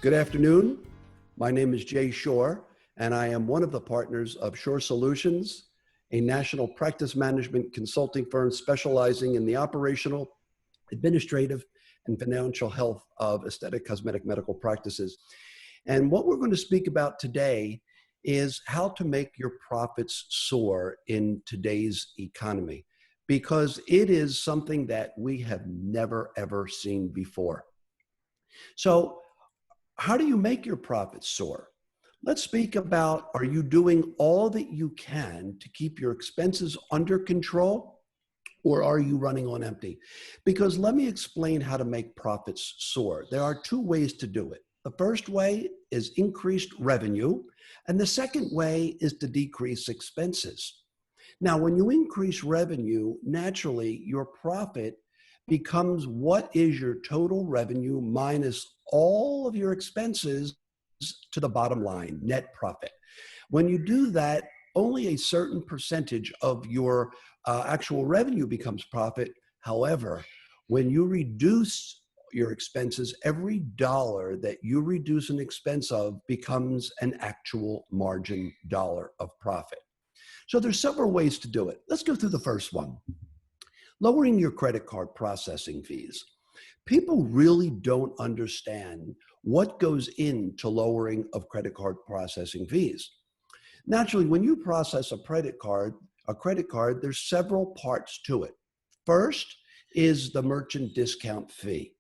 Good afternoon. My name is Jay Shorr, and I am one of the partners of Shorr Solutions, a national practice management consulting firm specializing in the operational, administrative, and financial health of aesthetic cosmetic medical practices. And what we're going to speak about today is how to make your profits soar in today's economy, because it is something that we have never, ever seen before. So, how do you make your profits soar? Let's speak about, are you doing all that you can to keep your expenses under control, or are you running on empty? Because let me explain how to make profits soar. There are two ways to do it. The first way is increased revenue, and the second way is to decrease expenses. Now, when you increase revenue, naturally, your profit becomes what is your total revenue minus all of your expenses to the bottom line, net profit. When you do that, only a certain percentage of your actual revenue becomes profit. However, when you reduce your expenses, every dollar that you reduce an expense of becomes an actual margin dollar of profit. So there's several ways to do it. Let's go through the first one. Lowering your credit card processing fees. People really don't understand what goes into lowering of credit card processing fees. Naturally, when you process a credit card, there's several parts to it. First is the merchant discount fee,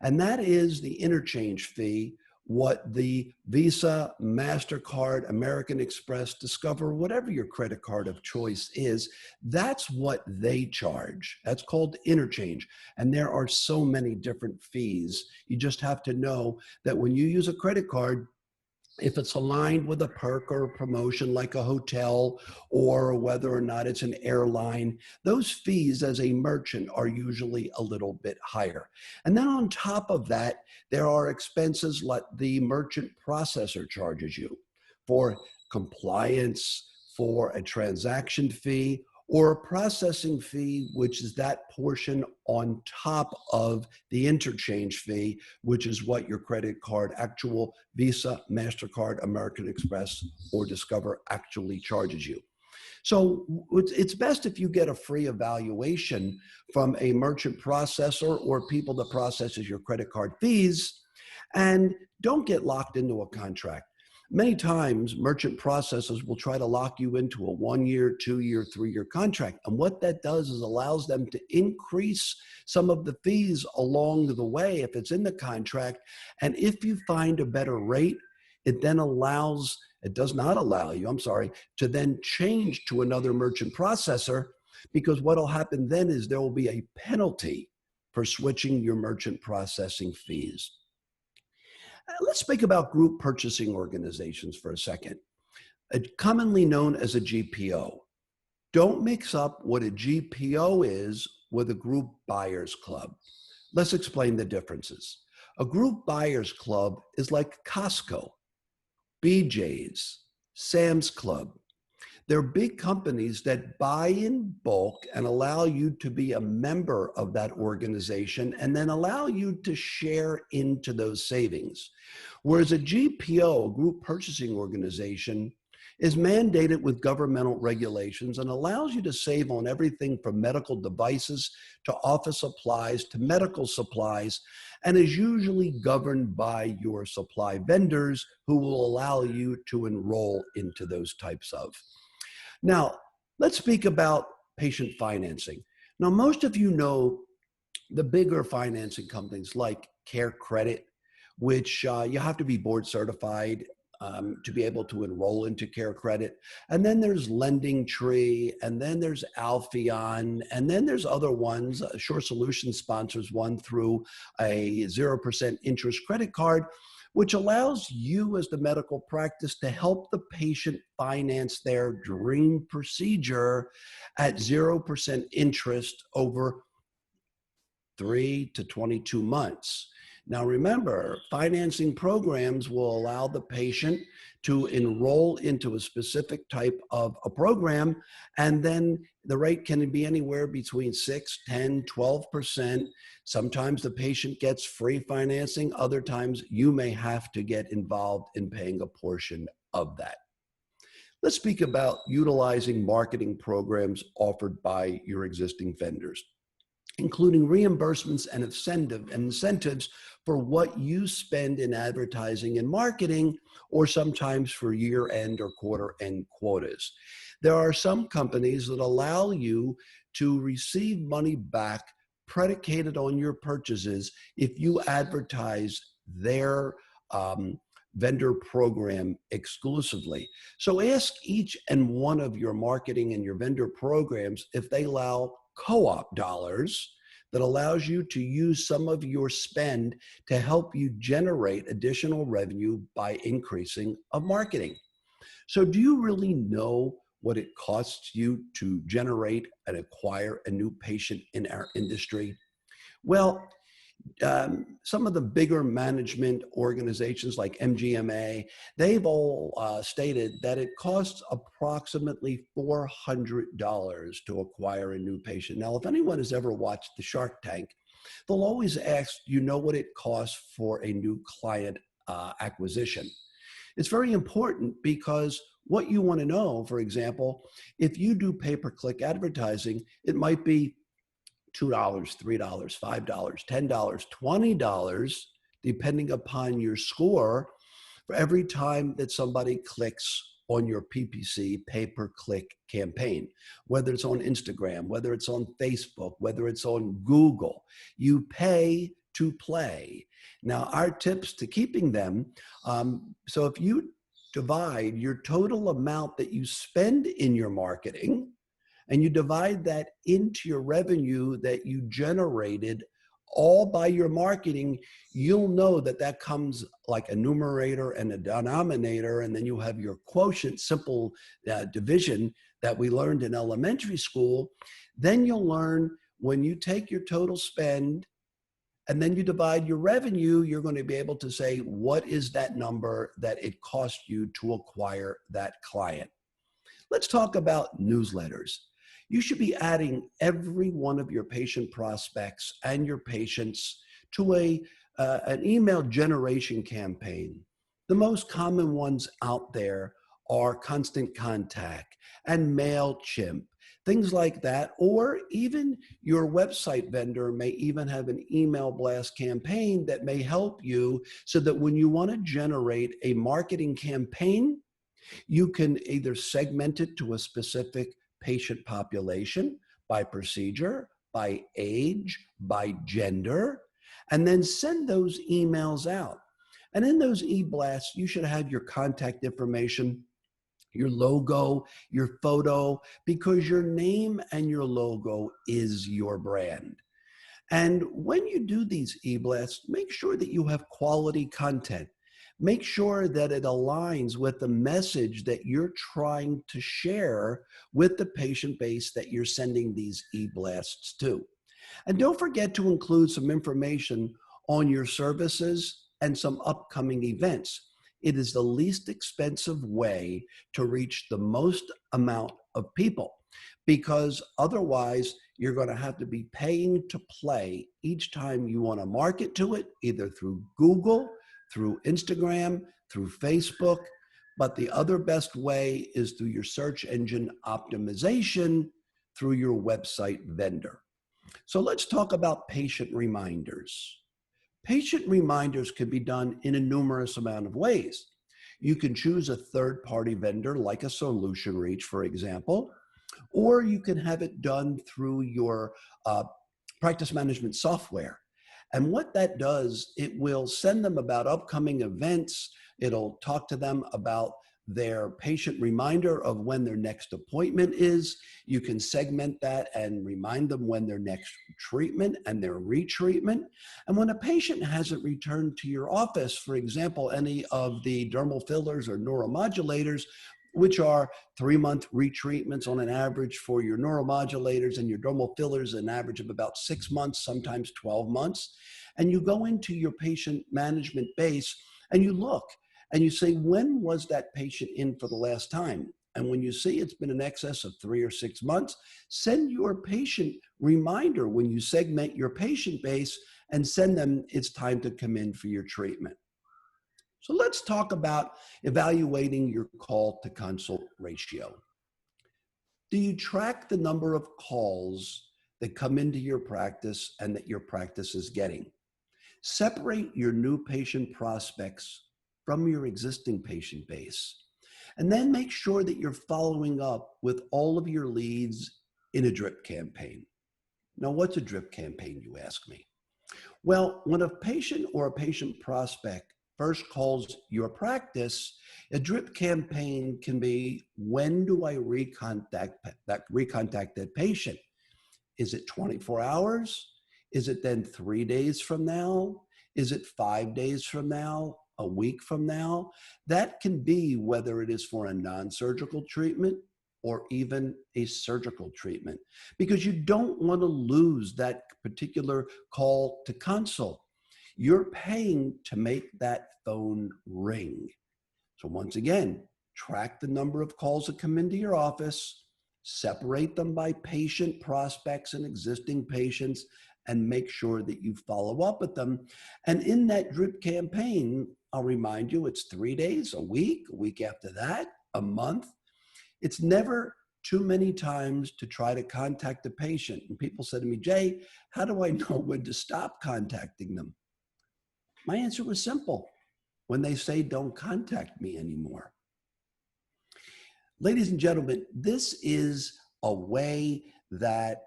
and that is the interchange fee, what the Visa, MasterCard, American Express, Discover, whatever your credit card of choice is, that's what they charge. That's called interchange. And there are so many different fees. You just have to know that when you use a credit card, if it's aligned with a perk or a promotion like a hotel, or whether or not it's an airline, those fees as a merchant are usually a little bit higher. And then on top of that, there are expenses like the merchant processor charges you for compliance, for a transaction fee, or a processing fee, which is that portion on top of the interchange fee, which is what your credit card, actual Visa, MasterCard, American Express, or Discover actually charges you. So it's best if you get a free evaluation from a merchant processor or people that processes your credit card fees, and don't get locked into a contract. Many times, merchant processors will try to lock you into a 1-year, 2-year, 3-year contract. And what that does is allows them to increase some of the fees along the way if it's in the contract. And if you find a better rate, it does not allow you, to then change to another merchant processor, because what will happen then is there will be a penalty for switching your merchant processing fees. Let's speak about group purchasing organizations for a second. Commonly known as a GPO. Don't mix up what a GPO is with a group buyers club. Let's explain the differences. A group buyers club is like Costco, BJ's, Sam's Club. They're big companies that buy in bulk and allow you to be a member of that organization and then allow you to share into those savings. Whereas a GPO, a group purchasing organization, is mandated with governmental regulations and allows you to save on everything from medical devices to office supplies to medical supplies, and is usually governed by your supply vendors who will allow you to enroll into those types of. Now, let's speak about patient financing. Now, most of you know the bigger financing companies like Care Credit, which you have to be board certified to be able to enroll into Care Credit. And then there's Lending Tree, and then there's Alpheon, and then there's other ones. Shorr Solutions sponsors one through a 0% interest credit card, which allows you as the medical practice to help the patient finance their dream procedure at 0% interest over 3 to 22 months. Now remember, financing programs will allow the patient to enroll into a specific type of a program, and then the rate can be anywhere between 6, 10, 12%. Sometimes the patient gets free financing. Other times you may have to get involved in paying a portion of that. Let's speak about utilizing marketing programs offered by your existing vendors, including reimbursements and incentives for what you spend in advertising and marketing, or sometimes for year-end or quarter-end quotas. There are some companies that allow you to receive money back predicated on your purchases if you advertise their vendor program exclusively. So ask each and one of your marketing and your vendor programs if they allow co-op dollars that allows you to use some of your spend to help you generate additional revenue by increasing of marketing. So do you really know what it costs you to generate and acquire a new patient in our industry? Well, some of the bigger management organizations like MGMA, they've all stated that it costs approximately $400 to acquire a new patient. Now, if anyone has ever watched the Shark Tank, they'll always ask, you know what it costs for a new client acquisition. It's very important because what you want to know, for example, if you do pay-per-click advertising, it might be $2, $3, $5, $10, $20, depending upon your score, for every time that somebody clicks on your PPC, pay-per-click campaign, whether it's on Instagram, whether it's on Facebook, whether it's on Google. You pay to play. Now, our tips to keeping them, so if you divide your total amount that you spend in your marketing, and you divide that into your revenue that you generated all by your marketing, you'll know that that comes like a numerator and a denominator, and then you have your quotient, simple division that we learned in elementary school. Then you'll learn when you take your total spend and then you divide your revenue, you're going to be able to say, what is that number that it cost you to acquire that client? Let's talk about newsletters. You should be adding every one of your patient prospects and your patients to an email generation campaign. The most common ones out there are Constant Contact and MailChimp, things like that, or even your website vendor may even have an email blast campaign that may help you so that when you want to generate a marketing campaign, you can either segment it to a specific patient population by procedure, by age, by gender, and then send those emails out. And in those e-blasts, you should have your contact information, your logo, your photo, because your name and your logo is your brand. And when you do these e-blasts, make sure that you have quality content. Make sure that it aligns with the message that you're trying to share with the patient base that you're sending these e-blasts to. And don't forget to include some information on your services and some upcoming events. It is the least expensive way to reach the most amount of people, because otherwise you're going to have to be paying to play each time you want to market to it, either through Google, through Instagram, through Facebook, but the other best way is through your search engine optimization through your website vendor. So let's talk about patient reminders. Patient reminders can be done in a numerous amount of ways. You can choose a third-party vendor like a Solution Reach, for example, or you can have it done through your practice management software. And what that does, it will send them about upcoming events. It'll talk to them about their patient reminder of when their next appointment is. You can segment that and remind them when their next treatment and their retreatment. And when a patient hasn't returned to your office, for example, any of the dermal fillers or neuromodulators, which are 3-month retreatments on an average for your neuromodulators, and your dermal fillers an average of about 6 months, sometimes 12 months. And you go into your patient management base and you look and you say, when was that patient in for the last time? And when you see it's been in excess of 3 or 6 months, send your patient reminder when you segment your patient base and send them, it's time to come in for your treatment. So let's talk about evaluating your call to consult ratio. Do you track the number of calls that come into your practice and that your practice is getting? Separate your new patient prospects from your existing patient base. And then make sure that you're following up with all of your leads in a drip campaign. Now, what's a drip campaign, you ask me? Well, when a patient or a patient prospect first calls your practice, a drip campaign can be, when do I recontact that patient? Is it 24 hours? Is it then 3 days from now? Is it 5 days from now? A week from now? That can be whether it is for a non-surgical treatment or even a surgical treatment, because you don't want to lose that particular call to consult. You're paying to make that phone ring. So once again, track the number of calls that come into your office, separate them by patient prospects and existing patients, and make sure that you follow up with them. And in that drip campaign, I'll remind you, it's 3 days, a week after that, a month. It's never too many times to try to contact the patient. And people say to me, Jay, how do I know when to stop contacting them? My answer was simple. When they say, don't contact me anymore. Ladies and gentlemen, this is a way that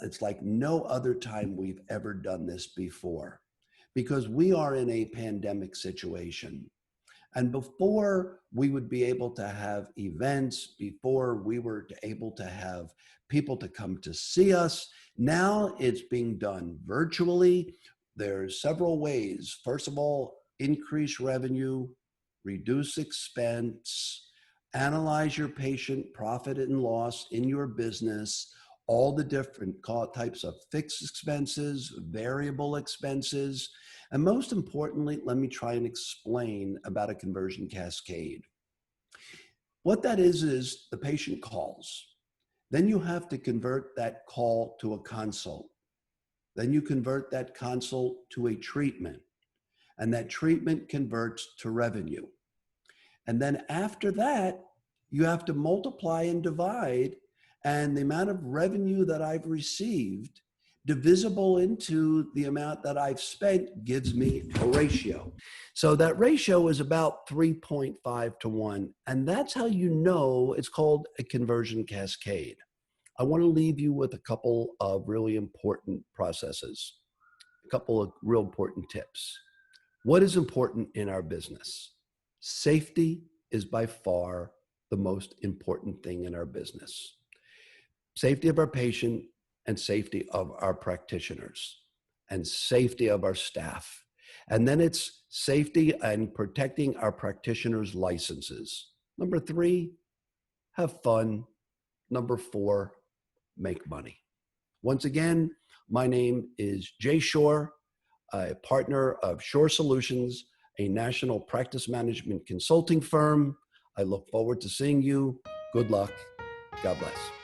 it's like no other time we've ever done this before, because we are in a pandemic situation. And before we would be able to have events, before we were able to have people to come to see us, now it's being done virtually. There's several ways. First of all, increase revenue, reduce expense, analyze your patient profit and loss in your business, all the different types of fixed expenses, variable expenses, and most importantly, let me try and explain about a conversion cascade. What that is the patient calls. Then you have to convert that call to a consult. Then you convert that consult to a treatment, and that treatment converts to revenue. And then after that, you have to multiply and divide, and the amount of revenue that I've received divisible into the amount that I've spent gives me a ratio. So that ratio is about 3.5 to 1. And that's how you know it's called a conversion cascade. I want to leave you with a couple of really important processes, a couple of real important tips. What is important in our business? Safety is by far the most important thing in our business. Safety of our patient and safety of our practitioners and safety of our staff. And then it's safety and protecting our practitioners' licenses. Number 3, have fun. Number 4, make money. Once again, my name is Jay Shorr, a partner of Shorr Solutions, a national practice management consulting firm. I look forward to seeing you. Good luck. God bless.